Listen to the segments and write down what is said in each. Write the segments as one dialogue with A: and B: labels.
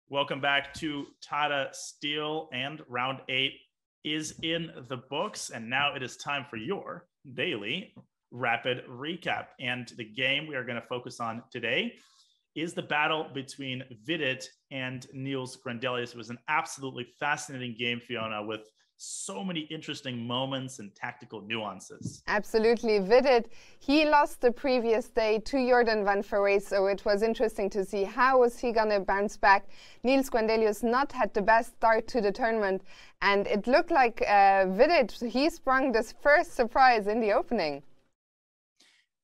A: Welcome back to Tata Steel, and round 8 is in the books, and now it is time for your daily rapid recap. And the game we are going to focus on today is the battle between Vidit and Nils Grandelius. It was an absolutely fascinating game, Fiona, with so many interesting moments and tactical nuances.
B: Absolutely. Vidit, he lost the previous day to Jordan van Verwey, so it was interesting to see how was he going to bounce back. Nils Grandelius not had the best start to the tournament, and it looked like Vidit, he sprung this first surprise in the opening.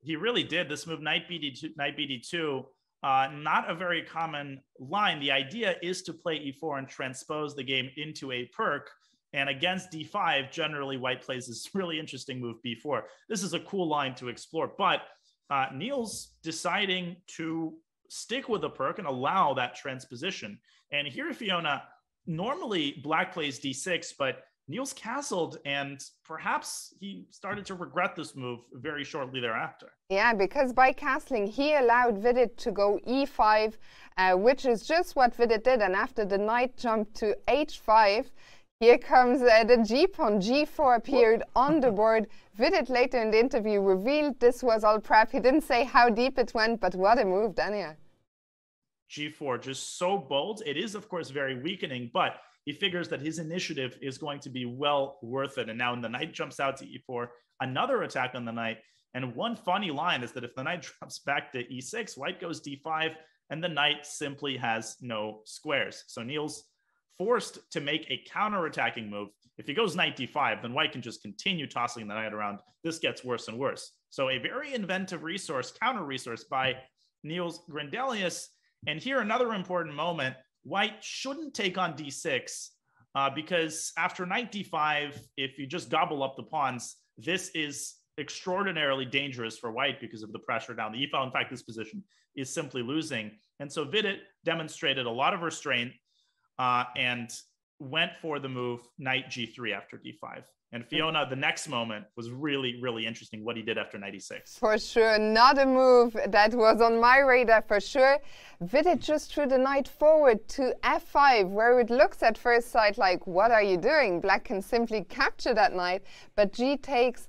A: He really did. This move, knight bd2, not a very common line. The idea is to play e4 and transpose the game into a perk. And against d5, generally white plays this really interesting move b4. This is a cool line to explore, but Nils deciding to stick with the perk and allow that transposition. And here, Fiona, normally black plays d6, but Nils castled, and perhaps he started to regret this move very shortly thereafter.
B: Yeah, because by castling, he allowed Vidit to go e5, which is just what Vidit did. And after the knight jumped to h5, here comes the g-pawn. g4 appeared on the board. Vidit later in the interview revealed this was all prep. He didn't say how deep it went, but what a move, Daniel.
A: g4, just so bold. It is, of course, very weakening, but he figures that his initiative is going to be well worth it. And now when the knight jumps out to e4, another attack on the knight. And one funny line is that if the knight drops back to e6, white goes d5, and the knight simply has no squares. So Nils forced to make a counter-attacking move. If he goes knight d5, then white can just continue tossing the knight around. This gets worse and worse. So a very inventive resource, counter resource by Nils Grandelius. And here another important moment, white shouldn't take on d6 because after knight d5, if you just gobble up the pawns, this is extraordinarily dangerous for white because of the pressure down the e-file. In fact, this position is simply losing. And so Vidit demonstrated a lot of restraint and went for the move knight g3 after d5. And Fiona, the next moment was really, really interesting what he did after knight e6.
B: For sure, not a move that was on my radar for sure. Vidit just threw the knight forward to f5, where it looks at first sight like, what are you doing? Black can simply capture that knight, but g takes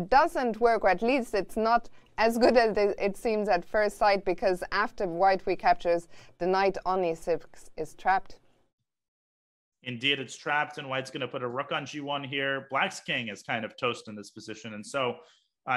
B: doesn't work, or at least it's not as good as it seems at first sight, because after white recaptures, the knight on e6 is trapped.
A: Indeed, it's trapped, and white's going to put a rook on g1 here. Black's king is kind of toast in this position, and so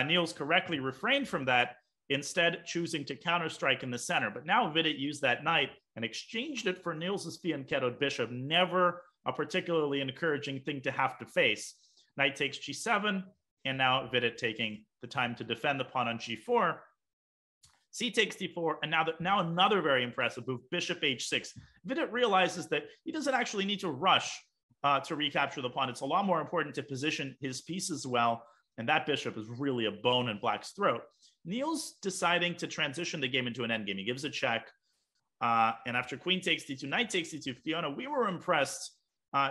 A: Nils correctly refrained from that, instead choosing to counterstrike in the center. But now Vidit used that knight and exchanged it for Nils's fianchettoed bishop. Never a particularly encouraging thing to have to face. Knight takes g7, and now Vidit taking the time to defend the pawn on g4. C takes d4, and now another very impressive move, bishop h6. Vidit realizes that he doesn't actually need to rush to recapture the pawn. It's a lot more important to position his pieces well, and that bishop is really a bone in black's throat. Nils deciding to transition the game into an endgame. He gives a check, and after queen takes d2, knight takes d2, Fiona, we were impressed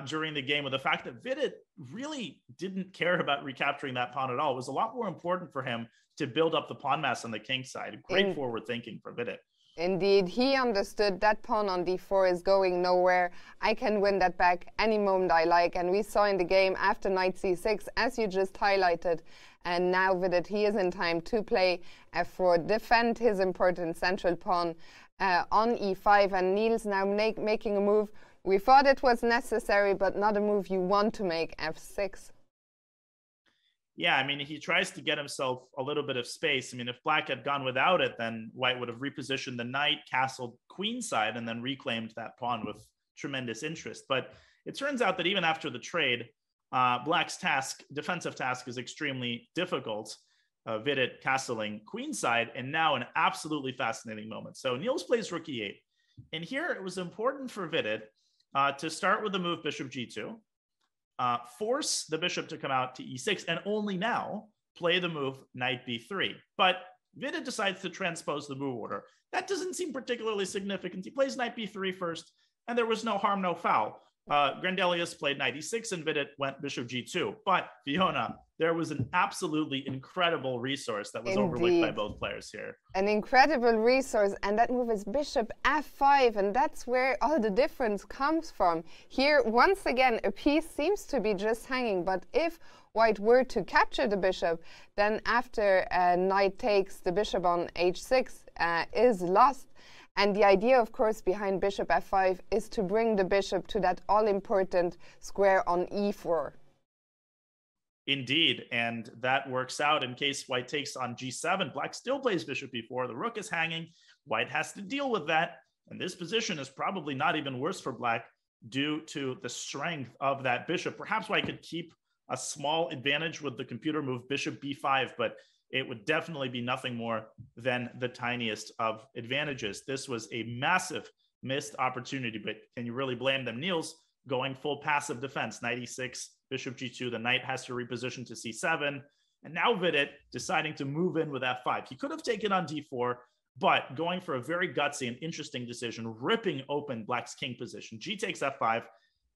A: during the game with the fact that Vidit really didn't care about recapturing that pawn at all. It was a lot more important for him to build up the pawn mass on the king side. Great forward thinking for Vidit.
B: Indeed, he understood that pawn on d4 is going nowhere. I can win that back any moment I like. And we saw in the game after knight c6, as you just highlighted, and now Vidit, he is in time to play f4, defend his important central pawn on e5, and Nils now making a move. We thought it was necessary, but not a move you want to make, f6.
A: Yeah, I mean, he tries to get himself a little bit of space. I mean, if black had gone without it, then white would have repositioned the knight, castled queenside, and then reclaimed that pawn with tremendous interest. But it turns out that even after the trade, black's defensive task is extremely difficult. Vidit castling queenside, and now an absolutely fascinating moment. So Nils plays rook e8. And here it was important for Vidit to start with the move bishop g2, force the bishop to come out to e6, and only now play the move knight b3. But Vidit decides to transpose the move order. That doesn't seem particularly significant. He plays knight b3 first, and there was no harm, no foul. Grandelius played knight e6 and Vidit went bishop g2. But Fiona, there was an absolutely incredible resource that was overlooked by both players here.
B: An incredible resource, and that move is bishop f5, and that's where all the difference comes from. Here, once again, a piece seems to be just hanging, but if White were to capture the bishop, then after knight takes, the bishop on h6 is lost. And the idea, of course, behind bishop f5 is to bring the bishop to that all-important square on e4.
A: Indeed, and that works out in case White takes on g7. Black still plays bishop e4. The rook is hanging. White has to deal with that. And this position is probably not even worse for Black due to the strength of that bishop. Perhaps White could keep a small advantage with the computer move bishop b5, but it would definitely be nothing more than the tiniest of advantages. This was a massive missed opportunity, but can you really blame them? Nils going full passive defense, knight e6, bishop g2, the knight has to reposition to c7, and now Vidit deciding to move in with f5. He could have taken on d4, but going for a very gutsy and interesting decision, ripping open Black's king position. G takes f5,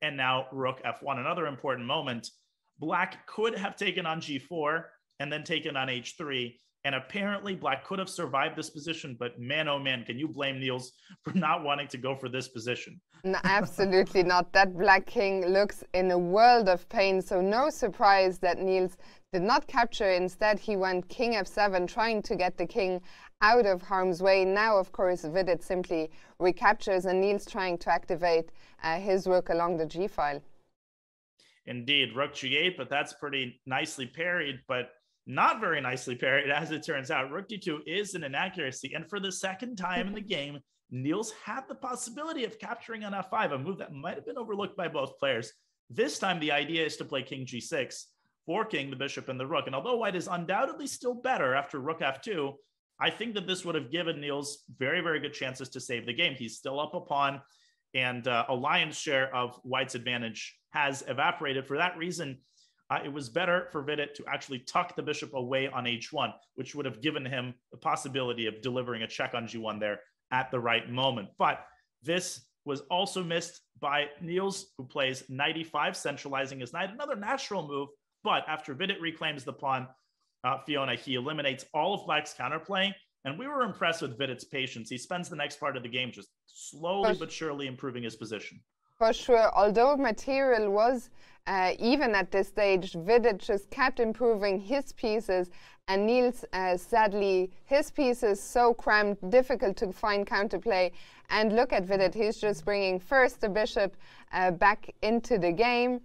A: and now rook f1. Another important moment. Black could have taken on g4 and then taken on h3. And apparently Black could have survived this position, but man, oh man, can you blame Nils for not wanting to go for this position?
B: No, absolutely not. That Black king looks in a world of pain, so no surprise that Nils did not capture. Instead, he went king f7, trying to get the king out of harm's way. Now, of course, Vidit simply recaptures, and Nils trying to activate his rook along the g file.
A: Indeed, rook g8, but that's pretty nicely parried, but not very nicely parried, as it turns out. Rook d2 is an inaccuracy, and for the second time in the game, Nils had the possibility of capturing on f5, a move that might have been overlooked by both players. This time, the idea is to play king g6, forking the bishop and the rook, and although White is undoubtedly still better after rook f2, I think that this would have given Nils very, very good chances to save the game. He's still up a pawn, and a lion's share of White's advantage has evaporated. For that reason, it was better for Vidit to actually tuck the bishop away on h1, which would have given him the possibility of delivering a check on g1 there at the right moment. But this was also missed by Nils, who plays knight e5, centralizing his knight. Another natural move, but after Vidit reclaims the pawn, Fiona, he eliminates all of Black's counterplay. And we were impressed with Vidit's patience. He spends the next part of the game just slowly but surely improving his position.
B: For sure, although material was even at this stage, Vidit just kept improving his pieces, and Nils, sadly, his pieces so cramped, difficult to find counterplay. And look at Vidit, he's just bringing first the bishop back into the game,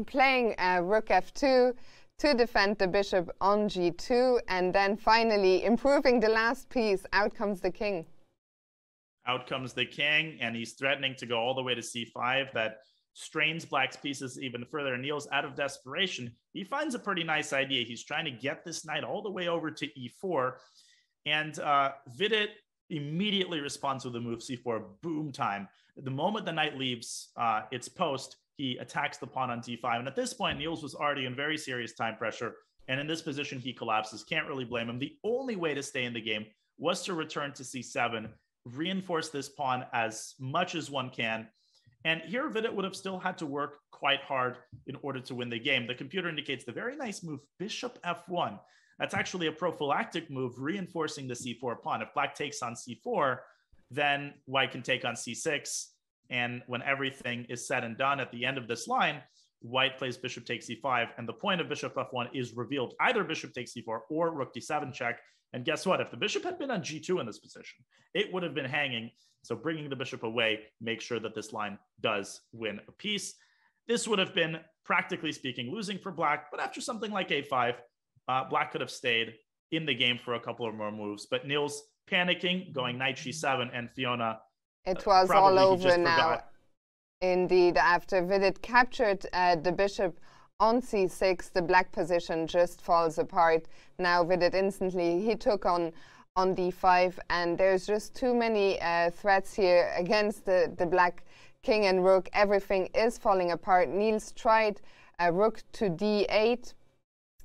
B: playing rook f2 to defend the bishop on g2, and then finally improving the last piece. Out comes the king.
A: Out comes the king, and he's threatening to go all the way to c5. That strains Black's pieces even further. Nils, out of desperation, he finds a pretty nice idea. He's trying to get this knight all the way over to e4, and Vidit immediately responds with a move c4, boom time. The moment the knight leaves its post, he attacks the pawn on d5, and at this point, Nils was already in very serious time pressure, and in this position, he collapses. Can't really blame him. The only way to stay in the game was to return to c7, reinforce this pawn as much as one can. And here Vidit would have still had to work quite hard in order to win the game. The computer indicates the very nice move, bishop f1. That's actually a prophylactic move, reinforcing the c4 pawn. If Black takes on c4, then White can take on c6. And when everything is said and done at the end of this line, White plays bishop takes c5, and the point of bishop f1 is revealed. Either bishop takes c4 or rook d7 check. And guess what? If the bishop had been on g2 in this position, it would have been hanging. So bringing the bishop away makes sure that this line does win a piece. This would have been, practically speaking, losing for Black. But after something like a5, Black could have stayed in the game for a couple of more moves. But Nils panicking, going knight g7, and Fiona,
B: it was all over now. Indeed, after Vidit captured the bishop on c6, the Black position just falls apart. Now Vidit instantly, he took on d5, and there's just too many threats here against the Black king and rook. Everything is falling apart. Nils tried rook to d8,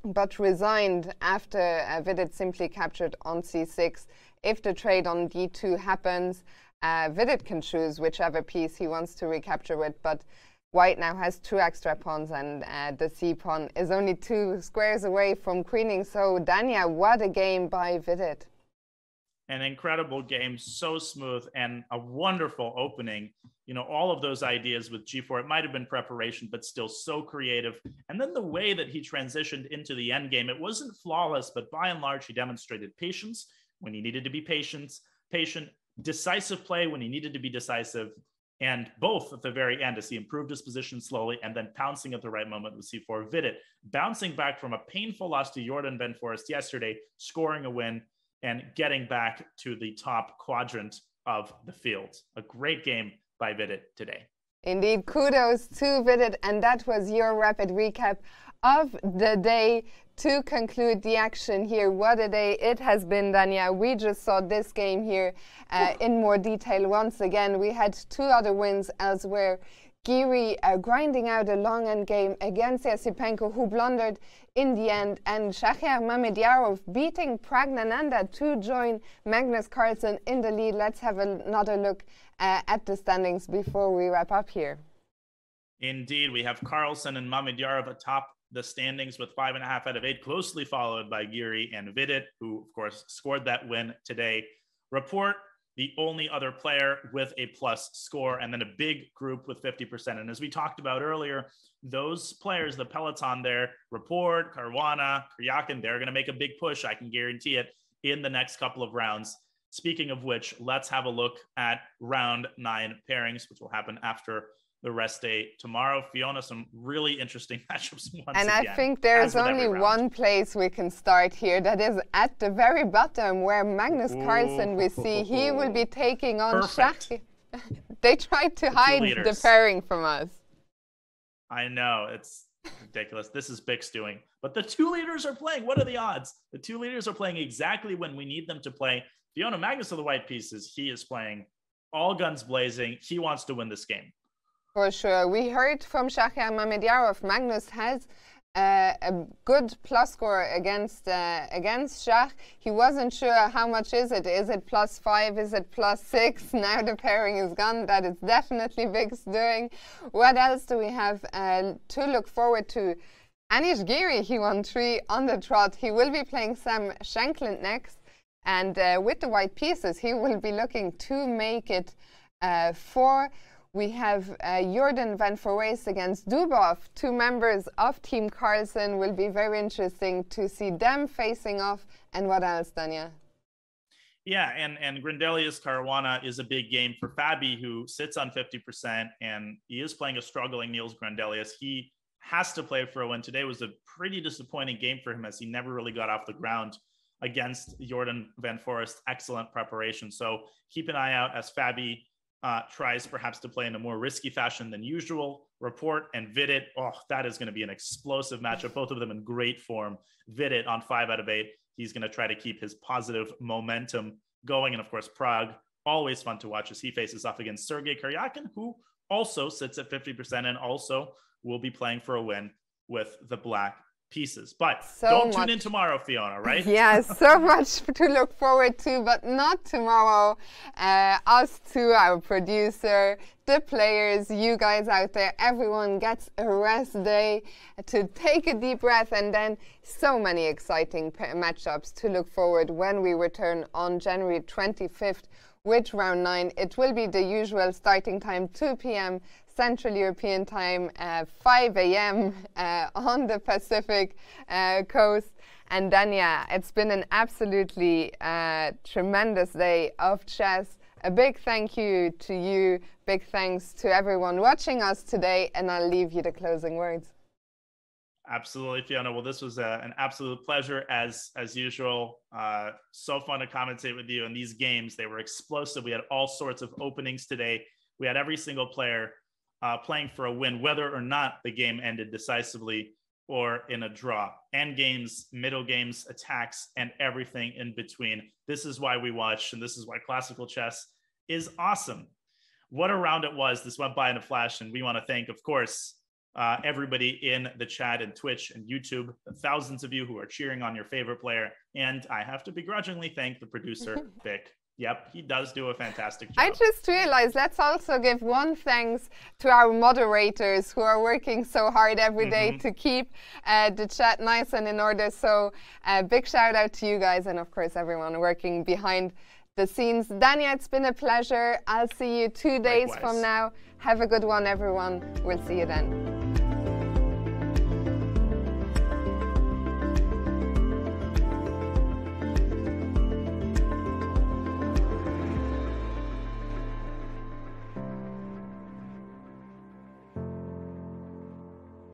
B: but resigned after Vidit simply captured on c6. If the trade on d2 happens, Vidit can choose whichever piece he wants to recapture with, but White now has 2 extra pawns, and the C pawn is only 2 squares away from queening. So, Dania, what a game by Vidit.
A: An incredible game, so smooth, and a wonderful opening. You know, all of those ideas with G4, it might have been preparation, but still so creative. And then the way that he transitioned into the endgame, it wasn't flawless, but by and large, he demonstrated patience when he needed to be patient, decisive play when he needed to be decisive, and both at the very end as he improved his position slowly and then pouncing at the right moment with C4. Vidit bouncing back from a painful loss to Jordan Van Foreest yesterday, scoring a win and getting back to the top quadrant of the field. A great game by Vidit today.
B: Indeed, kudos to Vidit, and that was your rapid recap of the day. To conclude the action here, what a day it has been, Dania. We just saw this game here in more detail once again. We had 2 other wins elsewhere. Giri grinding out a long end game against Yasipenko, who blundered in the end, and Shahriar Mamediyarov beating Pragnananda to join Magnus Carlsen in the lead. Let's have another look at the standings before we wrap up here.
A: Indeed, we have Carlsen and Mamediyarov atop the standings with 5.5 out of 8, closely followed by Giri and Vidit, who, of course, scored that win today. Report, the only other player with a plus score, and then a big group with 50%. And as we talked about earlier, those players, the peloton there, Report, Caruana, Karyakin, they're going to make a big push, I can guarantee it, in the next couple of rounds. Speaking of which, let's have a look at round 9 pairings, which will happen after the rest day tomorrow. Fiona, some really interesting matchups once
B: and
A: again.
B: I think there's only one place we can start here. That is at the very bottom, where Magnus Carlsen, we see he will be taking on Shahriar. They tried to hide the pairing from us.
A: I know, it's ridiculous. This is Bix doing. But the 2 leaders are playing. What are the odds? The 2 leaders are playing exactly when we need them to play. Fiona, Magnus of the white pieces, he is playing all guns blazing. He wants to win this game.
B: For sure. We heard from Shahriar Mamediyarov. Magnus has a good plus score against Shah. He wasn't sure how much is it. Is it +5? Is it +6? Now the pairing is gone. That is definitely Bix doing. What else do we have to look forward to? Anish Giri, he won 3 on the trot. He will be playing Sam Shankland next. And with the white pieces, he will be looking to make it 4. We have Jordan Van Foreest against Dubov. 2 members of Team Carlsen. Will be very interesting to see them facing off. And what else, Dania?
A: Yeah, and Grandelius Caruana is a big game for Fabi, who sits on 50%, and he is playing a struggling Nils Grandelius. He has to play for a win. Today was a pretty disappointing game for him, as he never really got off the ground against Jordan Van Foreest. Excellent preparation. So keep an eye out as Fabi tries perhaps to play in a more risky fashion than usual. Report and Vidit, oh, that is going to be an explosive matchup. Both of them in great form. Vidit on 5 out of 8. He's going to try to keep his positive momentum going. And of course, Prague, always fun to watch as he faces off against Sergei Karyakin, who also sits at 50% and also will be playing for a win with the black pieces. But don't tune in tomorrow, Fiona, right?
B: Yeah, so much to look forward to, but not tomorrow. Us two, our producer, the players, you guys out there, everyone gets a rest day to take a deep breath, and then so many exciting matchups to look forward when we return on January 25th with round 9. It will be the usual starting time, 2 p.m. Central European time, 5 a.m. On the Pacific coast. And Dania, it's been an absolutely tremendous day of chess. A big thank you to you. Big thanks to everyone watching us today. And I'll leave you the closing words.
A: Absolutely, Fiona. Well, this was an absolute pleasure as usual. So fun to commentate with you in these games. They were explosive. We had all sorts of openings today. We had every single player playing for a win, whether or not the game ended decisively or in a draw. End games, middle games, attacks, and everything in between. This is why we watch, and this is why classical chess is awesome. What a round it was. This went by in a flash, and we want to thank, of course, everybody in the chat and Twitch and YouTube, the thousands of you who are cheering on your favorite player. And I have to begrudgingly thank the producer, Vic. Yep, he does do a fantastic job.
B: I just realized, let's also give one thanks to our moderators who are working so hard every day to keep the chat nice and in order. So big shout out to you guys, and of course everyone working behind the scenes. Dania, it's been a pleasure. I'll see you 2 days from now. Have a good one, everyone. We'll see you then.